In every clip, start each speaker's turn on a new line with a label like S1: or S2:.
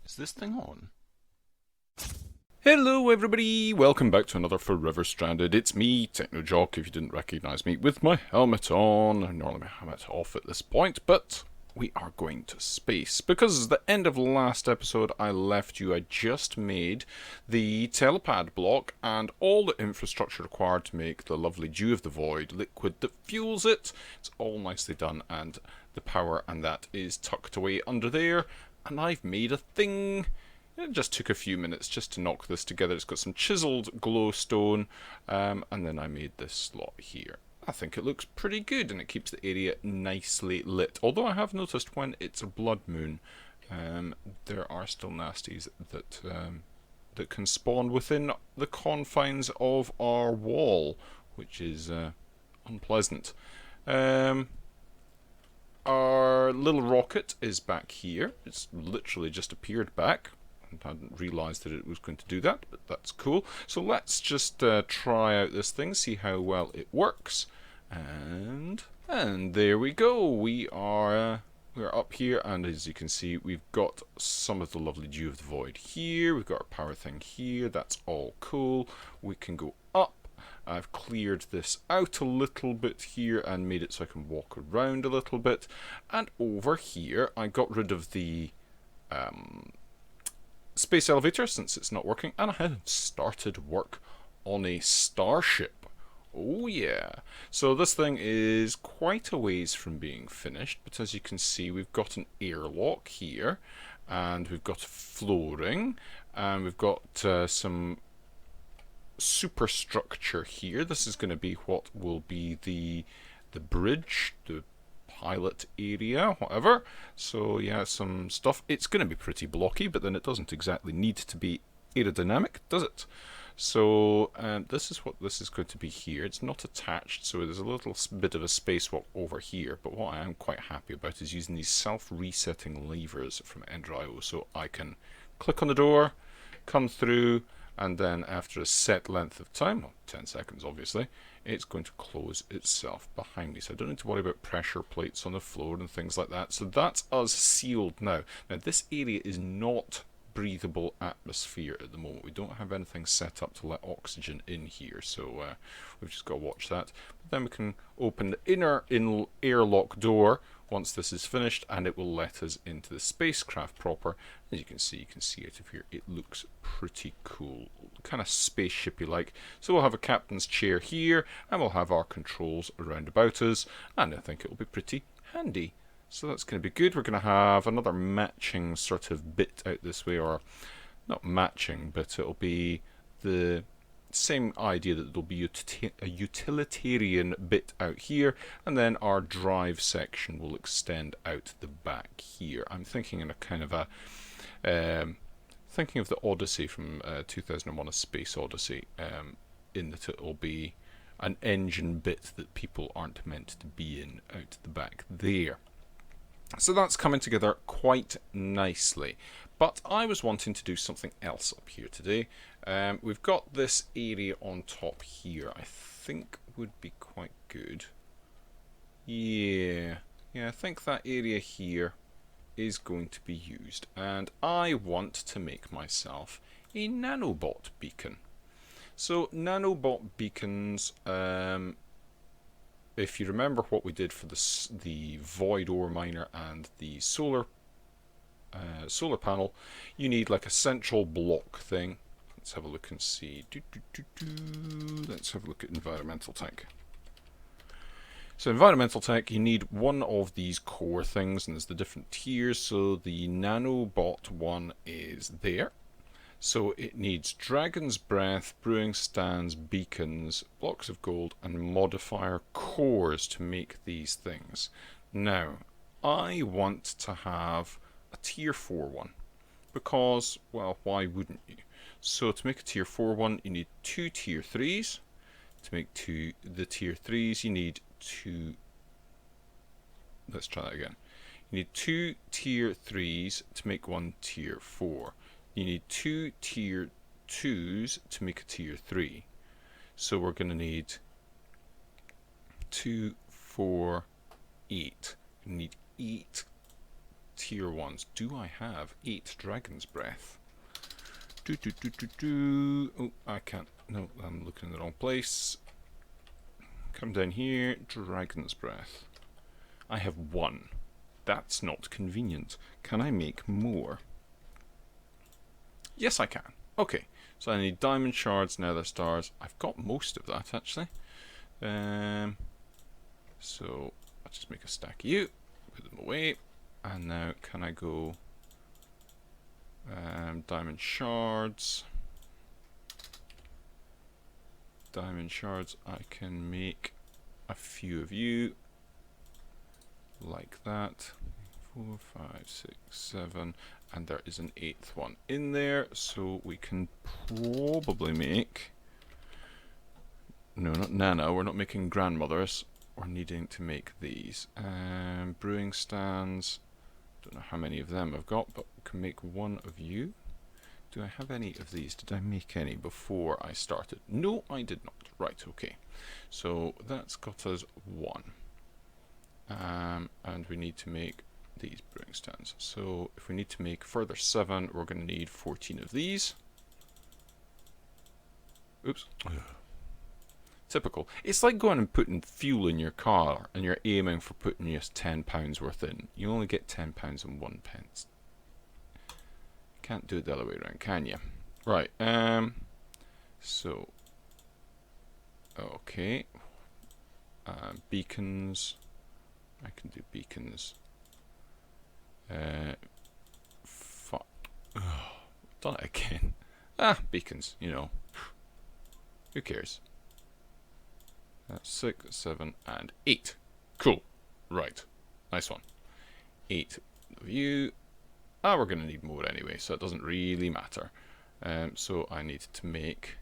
S1: Is this thing on? Hello everybody, welcome back to another Forever Stranded. It's me, TechnoJock, if you didn't recognise me, with my helmet on. Normally my helmet's off at this point, but we are going to space. Because at the end of last episode I left you, I just made the telepad block and all the infrastructure required to make the lovely Dew of the Void liquid that fuels it. It's all nicely done, and the power and that is tucked away under there. And I've made a thing. It just took a few minutes just to knock this together. It's got some chiseled glowstone, and then I made this slot here. I think it looks pretty good, and it keeps the area nicely lit. Although I have noticed when it's a blood moon, there are still nasties that that can spawn within the confines of our wall, which is unpleasant. Our little rocket is back here. It's literally just appeared back. I hadn't realised that it was going to do that, but that's cool. So let's just try out this thing, see how well it works. And there we go. We're up here, and as you can see, we've got some of the lovely Dew of the Void here. We've got our power thing here. That's all cool. We can go up. I've cleared this out a little bit here and made it so I can walk around a little bit. And over here, I got rid of the space elevator since it's not working, and I have started work on a starship. Oh yeah. So this thing is quite a ways from being finished, but as you can see, we've got an airlock here, and we've got flooring, and we've got some superstructure here. This is going to be what will be the bridge, the pilot area, whatever. So yeah, some stuff. It's going to be pretty blocky, but then it doesn't exactly need to be aerodynamic, does it? So this is what this is going to be here. It's not attached, so there's a little bit of a spacewalk over here, but what I am quite happy about is using these self-resetting levers from Ender.io, so I can click on the door, come through, and then after a set length of time, well, 10 seconds obviously, it's going to close itself behind me. So I don't need to worry about pressure plates on the floor and things like that. So that's us sealed now. Now this area is not breathable atmosphere at the moment. We don't have anything set up to let oxygen in here, so we've just got to watch that. But then we can open the inner airlock door once this is finished, and it will let us into the spacecraft proper. As you can see out of here, it looks pretty cool, kind of spaceshipy like. So we'll have a captain's chair here, and we'll have our controls around about us, and I think it will be pretty handy. So that's going to be good. We're going to have another matching sort of bit out this way, or not matching, but it'll be the same idea that there'll be a utilitarian bit out here, and then our drive section will extend out the back here. I'm thinking in a kind of a thinking of the Odyssey from 2001: A Space Odyssey, in that it'll be an engine bit that people aren't meant to be in out the back there. So that's coming together quite nicely. But I was wanting to do something else up here today. We've got this area on top here, I think would be quite good. Yeah, I think that area here is going to be used. And I want to make myself a nanobot beacon. So nanobot beacons, if you remember what we did for the void ore miner and the solar panel, you need like a central block thing. Let's have a look and see. Let's have a look at environmental tank. So environmental tank, you need one of these core things, and there's the different tiers. So the nanobot one is there. So it needs Dragon's Breath, Brewing Stands, Beacons, Blocks of Gold, and Modifier Cores to make these things. Now, I want to have a Tier 4 one, because, well, why wouldn't you? So to make a Tier 4 one, you need 2 Tier 3s. To make the Tier 3s, you need 2... Let's try that again. You need 2 Tier 3s to make 1 Tier 4. You need 2 Tier 2s to make a Tier 3. So we're going to need 2, 4, 8. We need 8 tier 1s. Do I have 8 Dragon's Breath? Oh, I can't. No, I'm looking in the wrong place. Come down here. Dragon's Breath. I have 1. That's not convenient. Can I make more? Yes, I can. Okay, so I need diamond shards, nether stars. I've got most of that, actually. So I'll just make a stack of you, put them away, and now can I go diamond shards? Diamond shards, I can make a few of you, like that. 4, 5, 6, 7, and there is an 8th one in there, so we can probably make... No, not Nana, we're not making grandmothers. We're needing to make these. Brewing stands, don't know how many of them I've got, but we can make 1 of you. Do I have any of these? Did I make any before I started? No, I did not. Right, okay. So that's got us 1. And we need to make these brewing stands. So if we need to make further 7, we're going to need 14 of these. Oops. Typical. It's like going and putting fuel in your car and you're aiming for putting just £10 worth in. You only get £10 and 1 pence. Can't do it the other way around, can you? Right. So. Okay. Beacons. I can do beacons. Fuck. Done it again. Beacons, you know. Who cares? 6, 7, and 8. Cool. Right. Nice one. 8 of you. We're going to need more anyway, so it doesn't really matter. So I need to make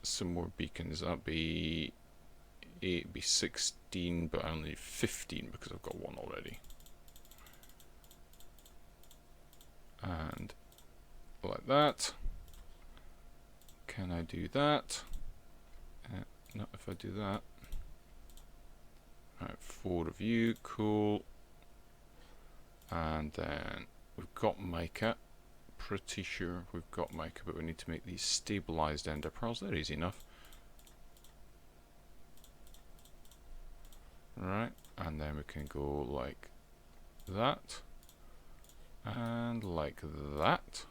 S1: some more beacons. That'll be 8, be 16, but I only need 15 because I've got 1 already. And like that. Can I do that? Not if I do that. Right, 4 of you, cool. And then we've got mica. Pretty sure we've got mica, but we need to make these stabilized ender pearls. They're easy enough. Right, and then we can go like that. And like that.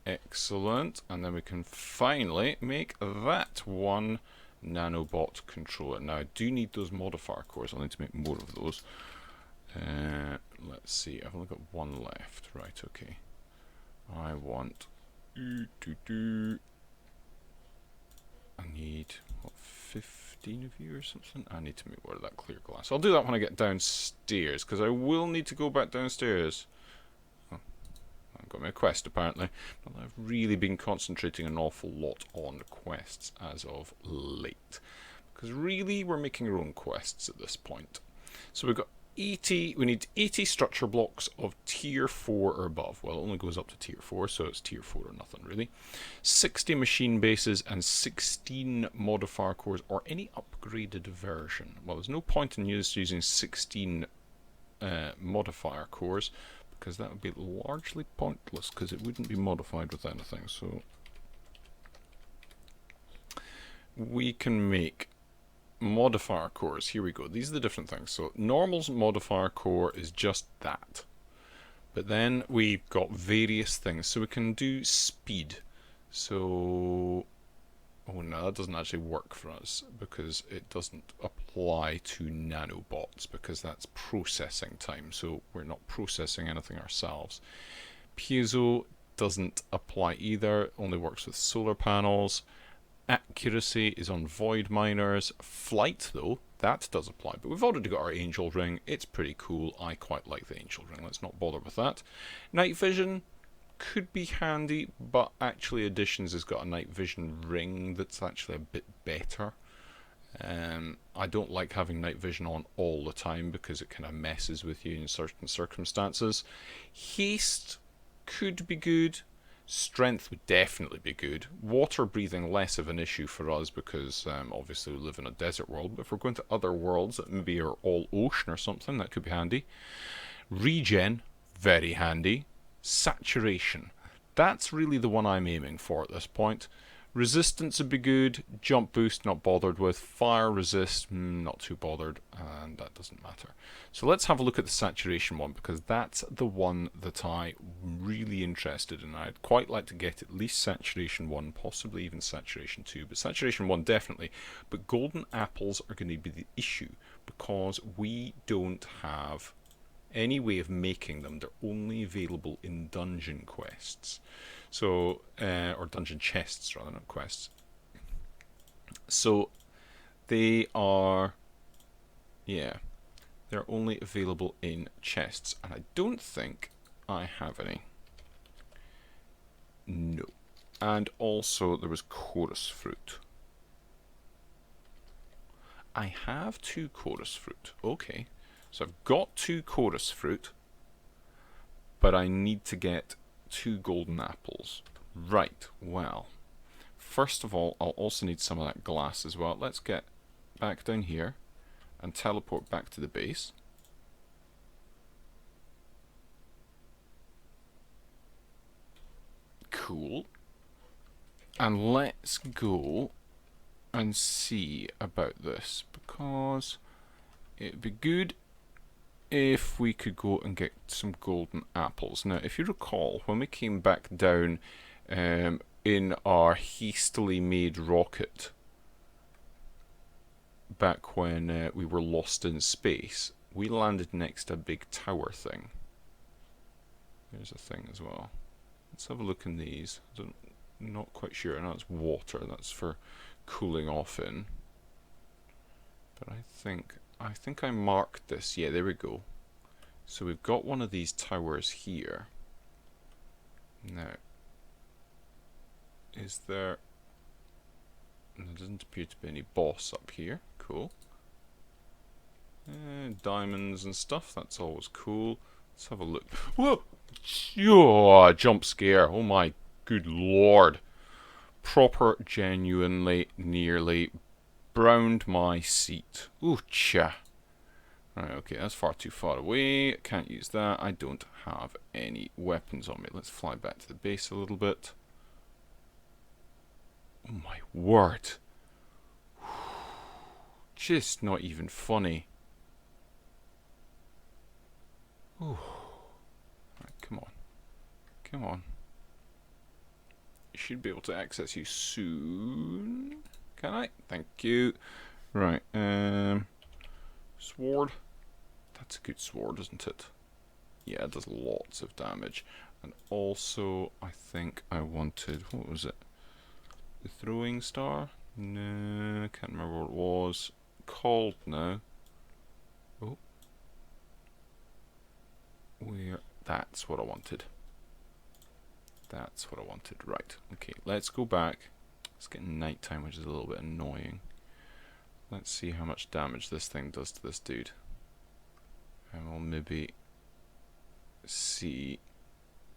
S1: Excellent. And then we can finally make that one nanobot controller. Now I do need those modifier cores. I'll need to make more of those. Let's see, I've only got 1 left. Right, okay. I want... I need, what, 15 of you or something? I need to make more of that clear glass. I'll do that when I get downstairs, because I will need to go back downstairs. Oh, I've got my quest, apparently. But I've really been concentrating an awful lot on quests as of late. Because really, we're making our own quests at this point. So we've got 80, we need 80 structure blocks of tier 4 or above. Well, it only goes up to tier 4, so it's tier 4 or nothing really. 60 machine bases and 16 modifier cores or any upgraded version. Well, there's no point in using 16 modifier cores because that would be largely pointless because it wouldn't be modified with anything. So we can make modifier cores. Here we go. These are the different things. So normal's modifier core is just that. But then we've got various things. So we can do speed. So... oh no, that doesn't actually work for us because it doesn't apply to nanobots because that's processing time. So we're not processing anything ourselves. Piezo doesn't apply either. Only works with solar panels. Accuracy is on void miners. Flight, though, that does apply. But we've already got our angel ring. It's pretty cool. I quite like the angel ring. Let's not bother with that. Night vision could be handy, but actually Additions has got a night vision ring that's actually a bit better. I don't like having night vision on all the time because it kind of messes with you in certain circumstances. Haste could be good. Strength would definitely be good. Water breathing less of an issue for us because obviously we live in a desert world, but if we're going to other worlds that maybe are all ocean or something, that could be handy. Regen, very handy. Saturation, that's really the one I'm aiming for at this point. Resistance would be good. Jump boost, not bothered with. Fire resist, not too bothered, and that doesn't matter. So let's have a look at the saturation one, because that's the one that I'm really interested in. I'd quite like to get at least saturation 1, possibly even saturation 2, but saturation 1 definitely. But golden apples are going to be the issue, because we don't have any way of making them. They're only available in dungeon quests. So, or dungeon chests rather, not quests. So, they are, yeah, they're only available in chests. And I don't think I have any. No. And also, there was chorus fruit. I have 2 chorus fruit. Okay. So I've got 2 chorus fruit, but I need to get 2 golden apples. Right, well, first of all, I'll also need some of that glass as well. Let's get back down here and teleport back to the base. Cool. And let's go and see about this, because it'd be good if we could go and get some golden apples. Now, if you recall, when we came back down in our hastily made rocket, back when we were lost in space, we landed next to a big tower thing. There's a thing as well. Let's have a look in these. Not quite sure. No, it's water. That's for cooling off in. But I think I marked this. Yeah, there we go. So we've got one of these towers here. Now, is there... There doesn't appear to be any boss up here. Cool. Diamonds and stuff. That's always cool. Let's have a look. Whoa! Oh, jump scare. Oh my good lord. Proper, genuinely, nearly browned my seat. Ooh, cha. Right, okay, that's far too far away. Can't use that. I don't have any weapons on me. Let's fly back to the base a little bit. Oh my word. Just not even funny. Ooh. Right, come on. Come on. I should be able to access you soon. Can I? Thank you. Right, sword. That's a good sword, isn't it? Yeah, it does lots of damage. And also, I think I wanted, what was it? The throwing star? No, I can't remember what it was called now. Oh. Where? That's what I wanted. That's what I wanted. Right. Okay, let's go back. It's getting nighttime, which is a little bit annoying. Let's see how much damage this thing does to this dude. And we'll maybe see...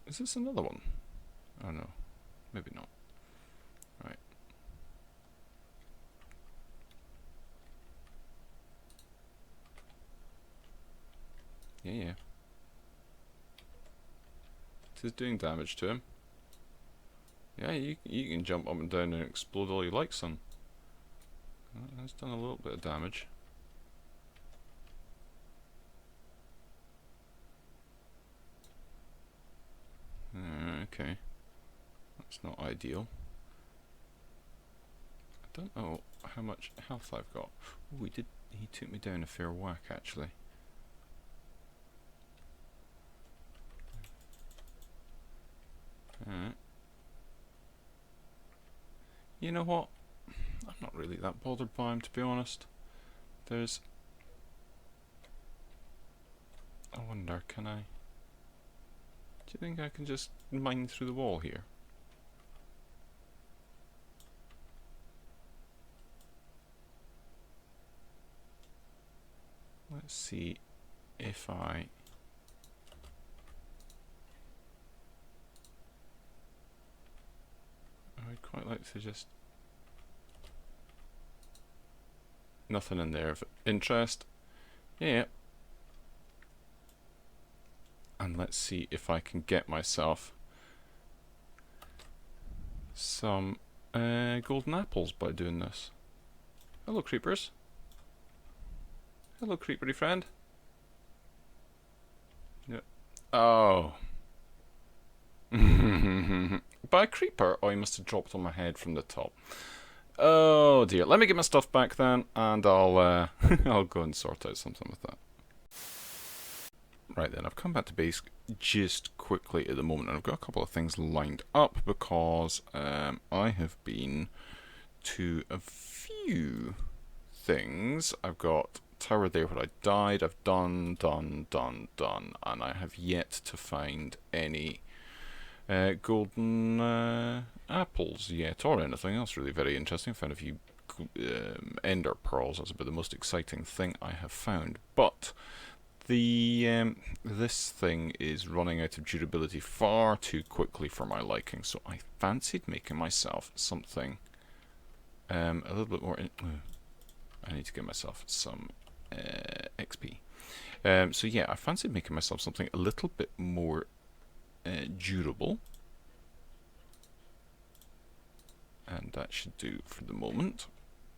S1: Is this another one? Oh no. Maybe not. Right. Yeah. It is doing damage to him. Yeah, you can jump up and down and explode all you like, son. That's done a little bit of damage. Okay. That's not ideal. I don't know how much health I've got. Ooh, he took me down a fair whack, actually. Alright. You know what? I'm not really that bothered by him, to be honest. There's... I wonder, can I... Do you think I can just mine through the wall here? Let's see if I... I'd quite like to just... Nothing in there of interest. Yeah. And let's see if I can get myself some golden apples by doing this. Hello, creepers. Hello, creepery friend. Yeah. Oh. By a creeper? Oh, he must have dropped on my head from the top. Oh dear. Let me get my stuff back then, and I'll I'll go and sort out something with that. Right then, I've come back to base just quickly at the moment, and I've got a couple of things lined up because I have been to a few things. I've got tower there where I died. I've done, and I have yet to find any golden apples yet, or anything else really very interesting. I found a few ender pearls. That's about the most exciting thing I have found, but the this thing is running out of durability far too quickly for my liking, so I fancied making myself something a little bit more... I need to get myself some XP. So yeah, I fancied making myself something a little bit more durable. And that should do for the moment,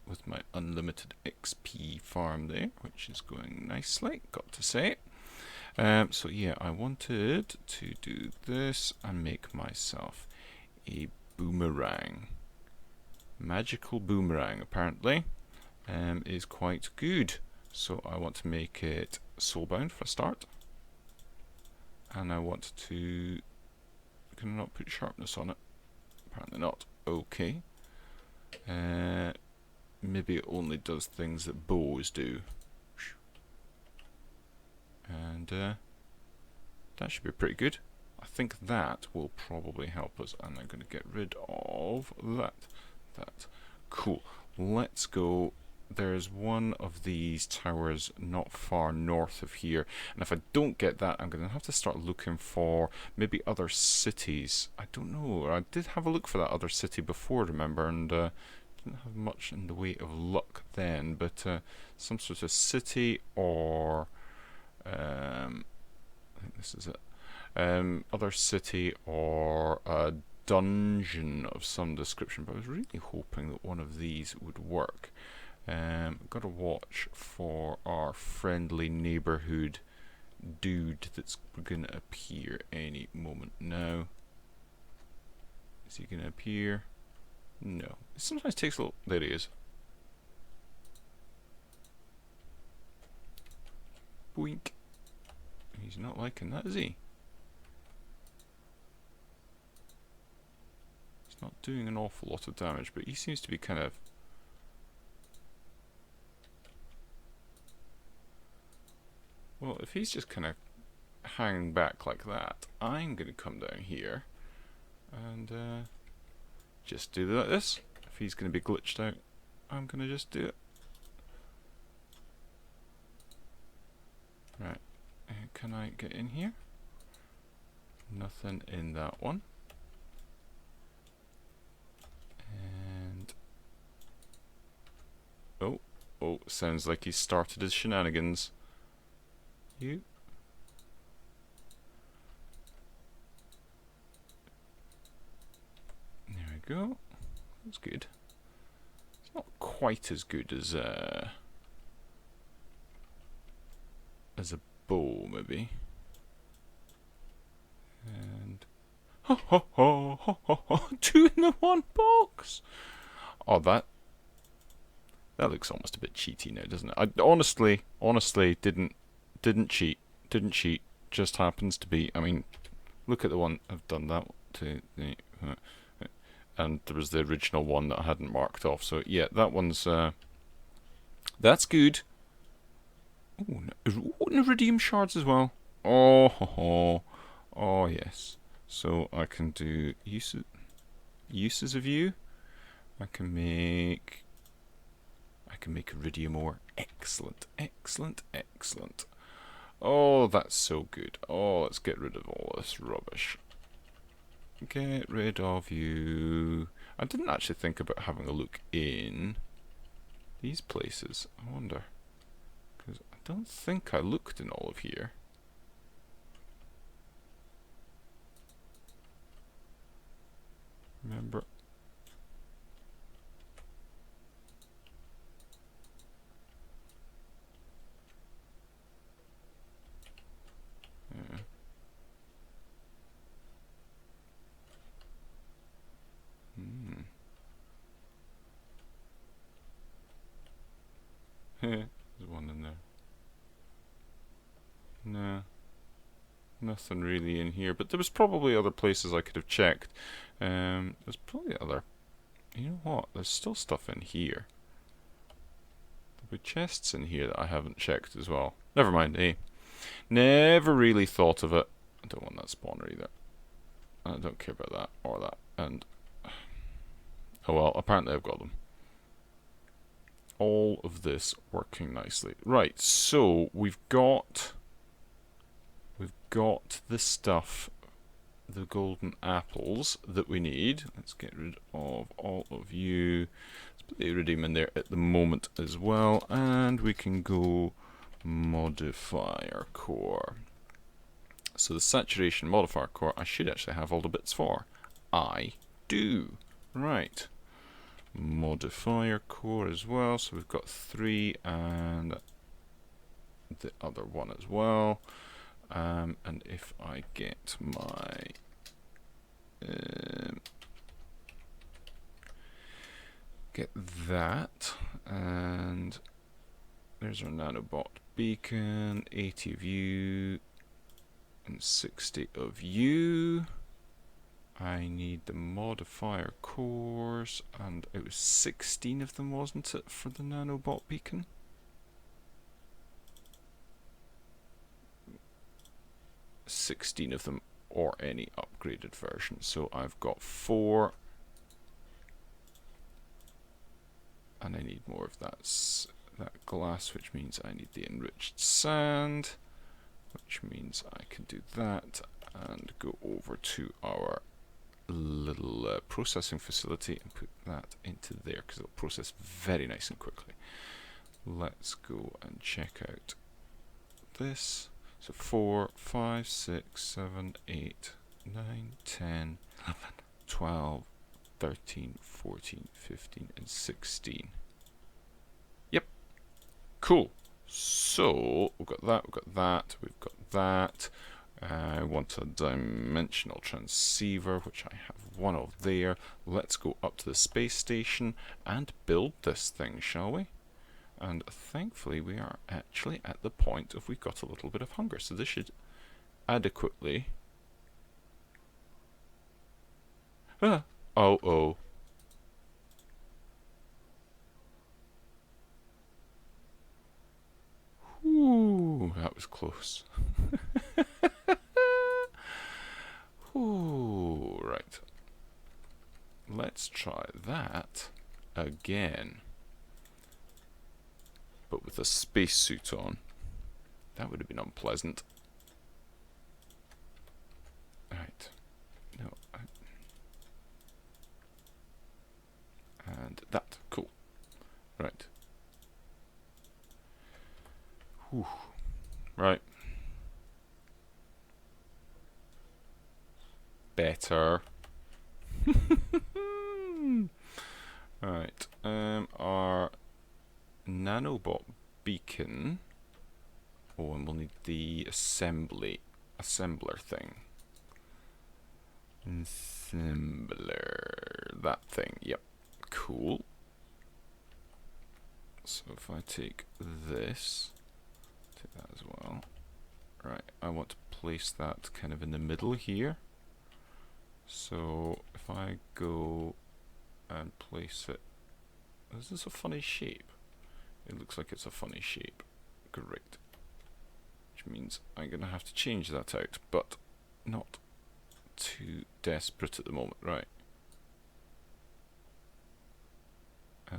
S1: with my unlimited XP farm there, which is going nicely, got to say. So yeah, I wanted to do this and make myself a boomerang. Magical boomerang, apparently, is quite good. So I want to make it soulbound for a start. And I want to... Can I not put sharpness on it? Apparently not. Okay. Maybe it only does things that bows do. And that should be pretty good. I think that will probably help us. And I'm going to get rid of that. Cool. Let's go. There's one of these towers not far north of here. And if I don't get that, I'm going to have to start looking for maybe other cities. I don't know. I did have a look for that other city before, remember, and didn't have much in the way of luck then. But some sort of city or... I think this is it. Other city or a dungeon of some description. But I was really hoping that one of these would work. Got to watch for our friendly neighborhood dude that's going to appear any moment now. Is he going to appear? No. It sometimes takes a little... There he is. Boink. He's not liking that, is he? He's not doing an awful lot of damage, but he seems to be kind of... Well, if he's just kind of hanging back like that, I'm going to come down here and just do like this. If he's going to be glitched out, I'm going to just do it. Right. Can I get in here? Nothing in that one. And... Oh, sounds like he started his shenanigans. You. There we go. That's good. It's not quite as good as a bow, maybe. And ho ho ho ho ho ho! 2 in the 1 box. Oh, that looks almost a bit cheaty now, doesn't it? I honestly didn't cheat. Just happens to be. I mean, look at the one I've done that to the, and there was the original one that I hadn't marked off. So yeah, that one's that's good. Oh, iridium shards as well. Oh yes. So I can do uses of you. I can make iridium ore. Excellent. Oh, that's so good. Oh, let's get rid of all this rubbish. Get rid of you. I didn't actually think about having a look in these places. I wonder. Because I don't think I looked in all of here. Remember. Yeah. There's one in there. No, nothing really in here. But there was probably other places I could have checked. There's probably other. You know what? There's still stuff in here. There'll be chests in here that I haven't checked as well. Never mind, eh? Never really thought of it. I don't want that spawner either. I don't care about that or that. And oh well, apparently I've got them. All of this working nicely. Right, so we've got the stuff, the golden apples that we need. Let's get rid of all of you. Let's put the iridium in there at the moment as well, and we can go modify our core. So the saturation modifier core, I should actually have all the bits for. I do. Right. Modifier core as well. So we've got 3 and the other one as well. And if I get my get that, and there's our nanobot beacon, 80 of you and 60 of you. I need the modifier cores, and it was 16 of them, wasn't it, for the nanobot beacon? $16 of them, or any upgraded version. So I've got 4, and I need more of that glass, which means I need the enriched sand, which means I can do that and go over to our little processing facility and put that into there, because it'll process very nice and quickly. Let's go and check out this. So 4, 5, 6, 7, 8, 9, 10, 11, 12, 13, 14, 15, and 16. Yep. Cool. So we've got that, we've got that. I want a dimensional transceiver, which I have one of there. Let's go up to the space station and build this thing, shall we? And thankfully we are actually at the point of we've got a little bit of hunger, so this should adequately... oh. Ooh, that was close. Ooh, right. Let's try that again. But with a spacesuit on. That would have been unpleasant. Right. No. And that. Cool. Right. Whew. Right. Better. Right. Our nanobot beacon. Oh, and we'll need the assembler thing. Assembler. That thing. Yep. Cool. So if I take this, take that as well. Right. I want to place that kind of in the middle here. So if I go and place it, is this a funny shape? It looks like it's a funny shape. Great. Which means I'm going to have to change that out, but not too desperate at the moment. Right.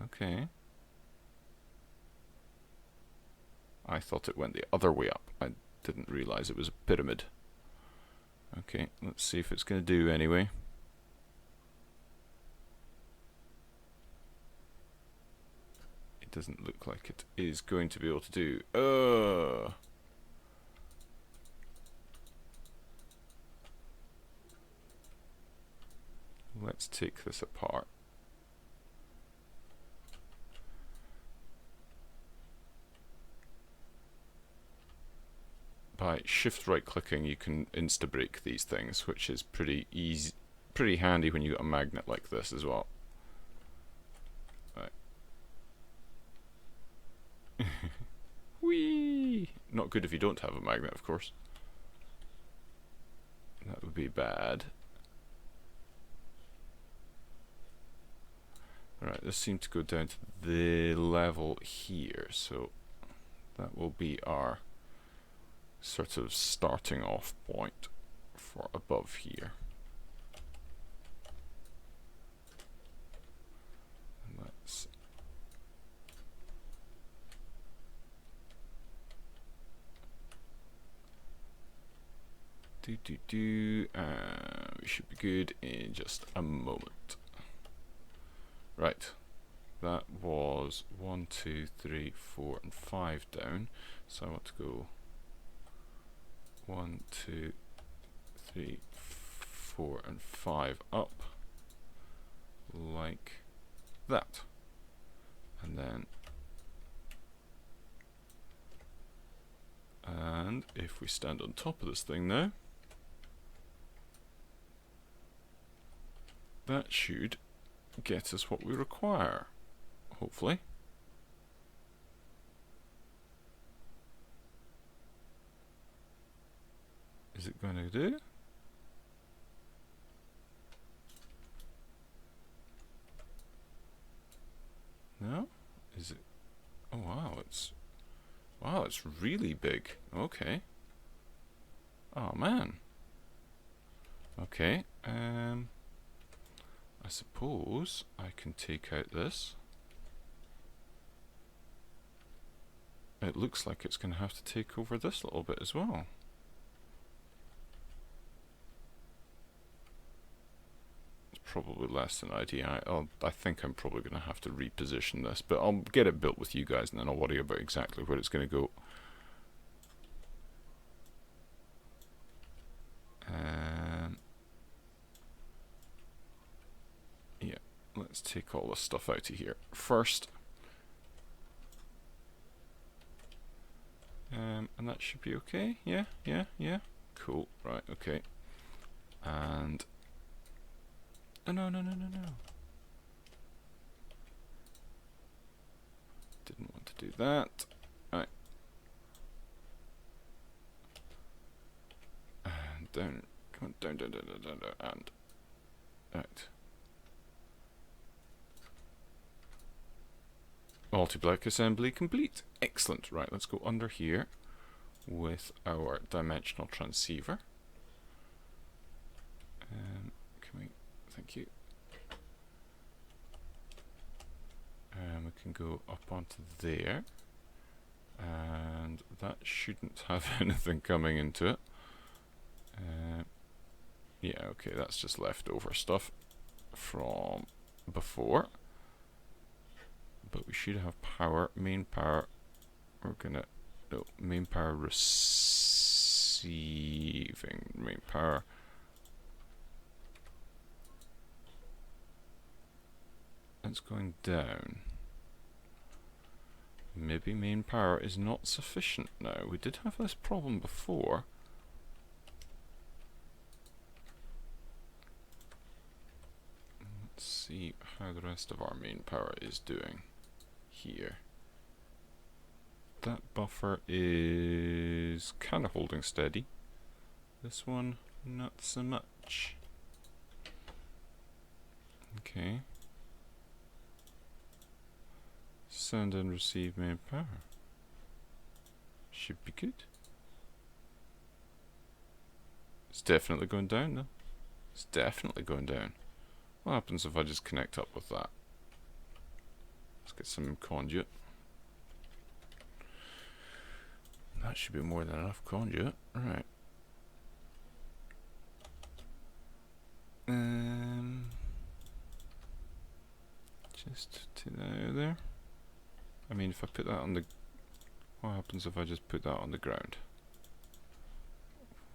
S1: Okay. I thought it went the other way up. I didn't realize it was a pyramid. Okay, let's see if it's going to do anyway. It doesn't look like it is going to be able to do. let's take this apart. By shift right clicking you can insta break these things, which is pretty easy, pretty handy when you got a magnet like this as well. Right. Whee! Not good if you don't have a magnet, of course. That would be bad. Right, this seems to go down to the level here, so that will be our sort of starting off point for above here. And let's we should be good in just a moment. Right, that was 1, 2, 3, 4, and 5 down. So I want to go 1, 2, 3, 4, and 5 up, like that. And then, and if we stand on top of this thing now, that should get us what we require, hopefully. Is it going to do? No? Is it? Oh wow, it's really big. Okay. Oh man. Okay. I suppose I can take out this. It looks like it's going to have to take over this little bit as well. It's probably less than ideal. I think I'm probably going to have to reposition this, but I'll get it built with you guys and then I'll worry about exactly where it's going to go. Yeah, let's take all this stuff out of here first. And that should be okay. Yeah. Cool. Right. Okay. And no. Didn't want to do that. Right. And down. Come on. Down. And right. Multi-block assembly complete. Excellent. Right, let's go under here with our dimensional transceiver. Thank you. We can go up onto there, and that shouldn't have anything coming into it. Yeah, okay, that's just leftover stuff from before. But we should have power, main power. We're gonna, no, main power receiving, main power. It's going down. Maybe main power is not sufficient now. We did have this problem before. Let's see how the rest of our main power is doing here. That buffer is kind of holding steady. This one, not so much. Okay. Send and receive main power. Should be good. It's definitely going down though. It's definitely going down. What happens if I just connect up with that? Let's get some conduit. That should be more than enough conduit. Right. Just to there. I mean, if I put that on the... What happens if I just put that on the ground?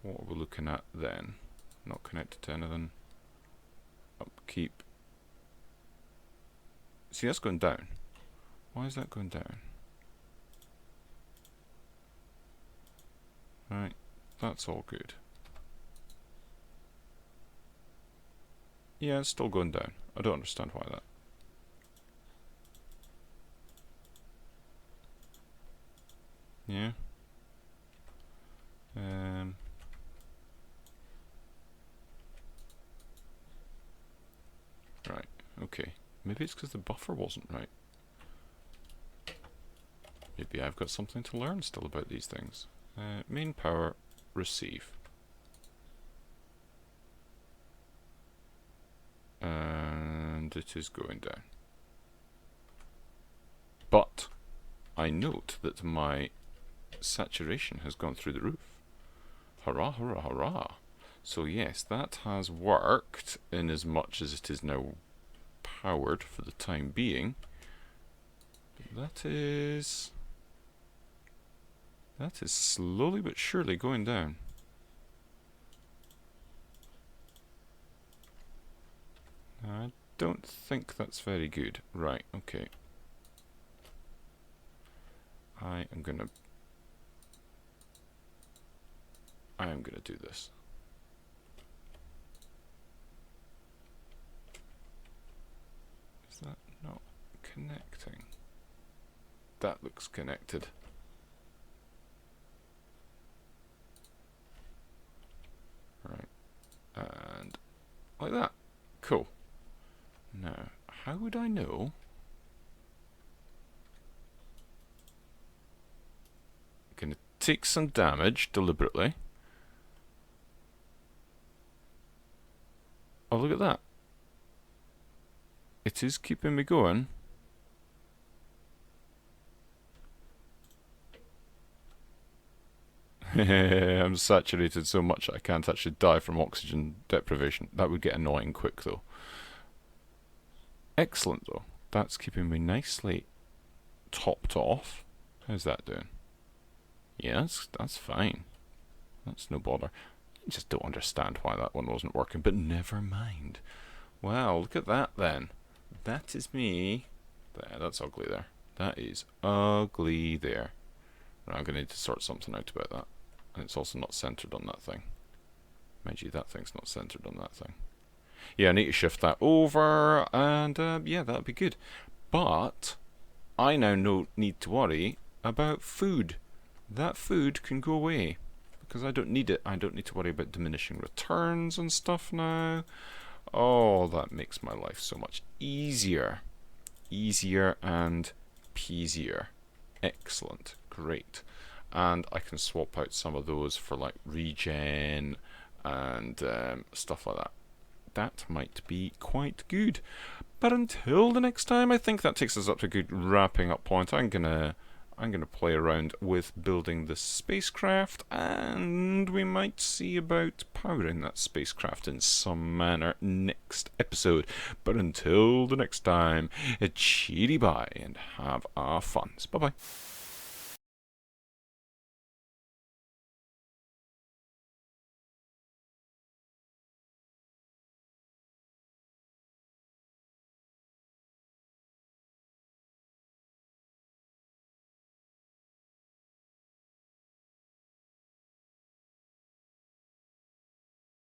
S1: What are we looking at then? Not connected to anything. keep... See, that's going down. Why is that going down? Right, that's all good. Yeah, it's still going down. I don't understand why that. Yeah. Right, okay. Maybe it's because the buffer wasn't right. Maybe I've got something to learn still about these things. Main power, receive. And it is going down. But I note that my saturation has gone through the roof. Hurrah, hurrah, hurrah. So yes, that has worked in as much as it is now powered for the time being. That is slowly but surely going down. I don't think that's very good. Right, okay. I am gonna do this. Is that not connecting? That looks connected. Right. And like that. Cool. Now, how would I know? Gonna take some damage deliberately. Oh, look at that. It is keeping me going. I'm saturated so much I can't actually die from oxygen deprivation. That would get annoying quick though. Excellent though. That's keeping me nicely topped off. How's that doing? Yes, that's fine. That's no bother. I just don't understand why that one wasn't working, but never mind. Well, look at that then. That is me. There, that's ugly there. That is ugly there. Right, I'm going to need to sort something out about that. And it's also not centered on that thing. Mind you, that thing's not centered on that thing. Yeah, I need to shift that over, and yeah, that'd be good. But I now need to worry about food. That food can go away because I don't need it. I don't need to worry about diminishing returns and stuff now. Oh, that makes my life so much easier. Easier and peasier. Excellent. Great. And I can swap out some of those for like regen and stuff like that. That might be quite good. But until the next time, I think that takes us up to a good wrapping up point. I'm gonna play around with building the spacecraft, and we might see about powering that spacecraft in some manner next episode. But until the next time, cheery bye and have a fun. Bye bye.